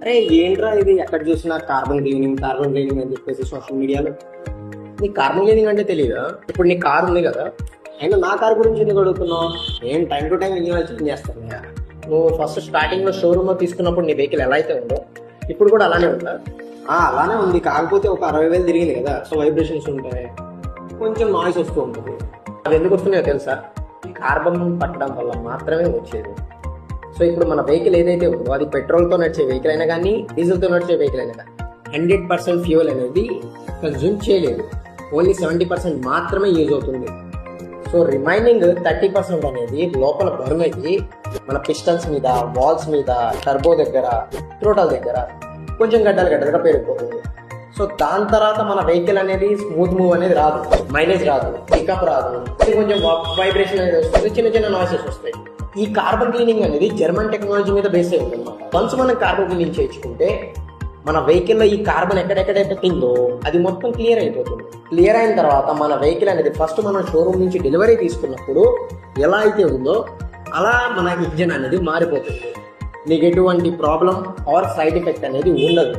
అరే ఏంట్రా ఇది ఎక్కడ చూసినా కార్బన్ క్లీనింగ్ అని చెప్పేసి సోషల్ మీడియాలో. నీ కార్బన్ క్లీనింగ్ అంటే తెలియదా? ఇప్పుడు నీ కార్ ఉంది కదా, అయినా నా కార్ గురించి ఎందుకు అడుగుతున్నావు? నేను time to time engine change చేస్తాను కదా. నువ్వు ఫస్ట్ స్టార్టింగ్లో షోరూమ్లో తీసుకున్నప్పుడు నీ వెహికల్ ఎలా అయితే ఉందో ఇప్పుడు కూడా అలానే ఉందా? అలానే ఉంది, కాకపోతే ఒక 60,000 తిరిగింది కదా, సో వైబ్రేషన్స్ ఉంటాయి, కొంచెం నాయిస్ వస్తూ ఉంటుంది. అది ఎందుకు వస్తున్నాయో తెలుసా? కార్బన్ పట్టడం వల్ల మాత్రమే వచ్చేది. సో ఇప్పుడు మన వెహికల్ ఏదైతే ఉందో అది పెట్రోల్తో నడిచే వెహికల్ అయినా కానీ డీజిల్తో నడిచే వెహికల్ అయినా కానీ 100% ఫ్యూయల్ అనేది కన్జ్యూమ్ చేయలేదు, ఓన్లీ 70% మాత్రమే యూజ్ అవుతుంది. సో రిమైనింగ్ 30% అనేది లోపల బర్న్ అయ్యి మన పిస్టన్స్ మీద, వాల్స్ మీద, టర్బో దగ్గర, థ్రోటల్ దగ్గర కొంచెం గడ్డలుగా పెరిగిపోతుంది. సో దాని తర్వాత మన వెహికల్ అనేది స్మూత్ మూవ్ అనేది రాదు, మైలేజ్ రాదు, పికప్ రాదు, కొంచెం వైబ్రేషన్ అనేది వస్తుంది, చిన్న నాయిసెస్ వస్తాయి. ఈ కార్బన్ క్లీనింగ్ అనేది జర్మన్ టెక్నాలజీ మీద బేస్ అయి ఉంటుంది. వన్స్ మనం కార్బన్ క్లీనింగ్ చేయించుకుంటే మన వెహికల్లో ఈ కార్బన్ ఎక్కడెక్కడైతే తిందో అది మొత్తం క్లియర్ అయిపోతుంది. క్లియర్ అయిన తర్వాత మన వెహికల్ అనేది ఫస్ట్ మనం షోరూమ్ నుంచి డెలివరీ తీసుకున్నప్పుడు ఎలా అయితే ఉందో అలా మన ఇంజిన్ అనేది మారిపోతుంది. నీకు ఎటువంటి ప్రాబ్లం ఆర్ సైడ్ ఎఫెక్ట్ అనేది ఉండదు.